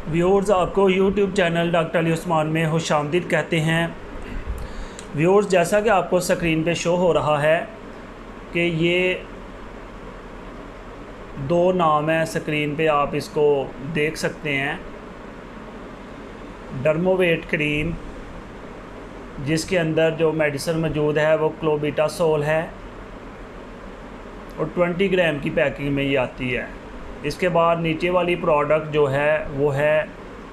Viewers, आपको YouTube channel doctor Ali Usman में खुशामदीद कहते हैं। व्यूअर्स, जैसा कि आपको स्क्रीन पे शो हो रहा है कि ये दो नाम है, स्क्रीन पे आप इसको देख सकते हैं। डर्मोवेट क्रीम, जिसके अंदर जो मेडिसिन मौजूद है वो क्लोबेटासोल है और 20 ग्राम की पैकिंग में ये आती है। इसके बाद नीचे वाली प्रोडक्ट जो है वो है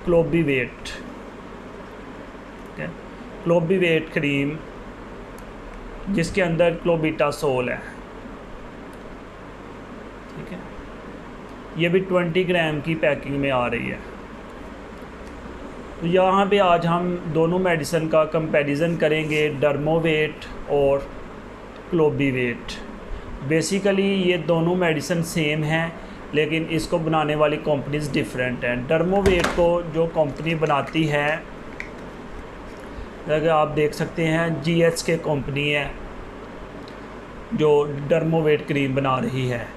क्लोबीवेट। क्लोबीवेट क्रीम, जिसके अंदर क्लोबेटासोल है। ठीक है, ये भी 20 ग्राम की पैकिंग में आ रही है। तो यहाँ पे आज हम दोनों मेडिसिन का कंपैरिजन करेंगे, डर्मोवेट और क्लोबीवेट। बेसिकली ये दोनों मेडिसिन सेम हैं, लेकिन इसको बनाने वाली कंपनीज डिफरेंट हैं। डर्मोवेट को जो कंपनी बनाती है, अगर आप देख सकते हैं, GSK कंपनी है जो डर्मोवेट क्रीम बना रही है।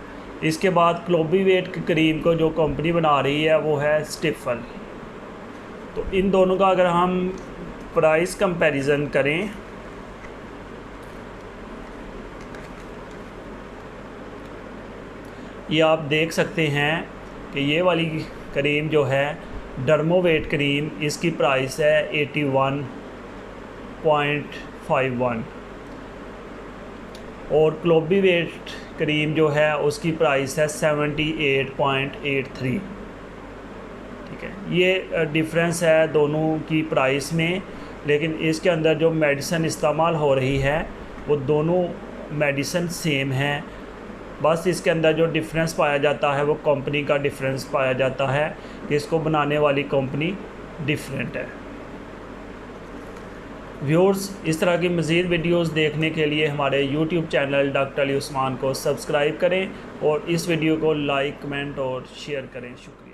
इसके बाद क्लोबीवेट क्रीम को जो कंपनी बना रही है वो है स्टिफल। तो इन दोनों का अगर हम प्राइस कंपैरिजन करें, ये आप देख सकते हैं कि ये वाली क्रीम जो है डर्मोवेट क्रीम, इसकी प्राइस है 81.51 और क्लोबीवेट क्रीम जो है उसकी प्राइस है 78.83। ठीक है, ये डिफरेंस है दोनों की प्राइस में, लेकिन इसके अंदर जो मेडिसिन इस्तेमाल हो रही है वो दोनों मेडिसिन सेम हैं। बस इसके अंदर जो डिफरेंस पाया जाता है वो कंपनी का डिफरेंस पाया जाता है कि इसको बनाने वाली कंपनी डिफरेंट है। व्यूअर्स, इस तरह की मज़ीद वीडियोस देखने के लिए हमारे YouTube channel doctor Ali Usman को सब्सक्राइब करें और इस वीडियो को लाइक, कमेंट और शेयर करें। शुक्रिया।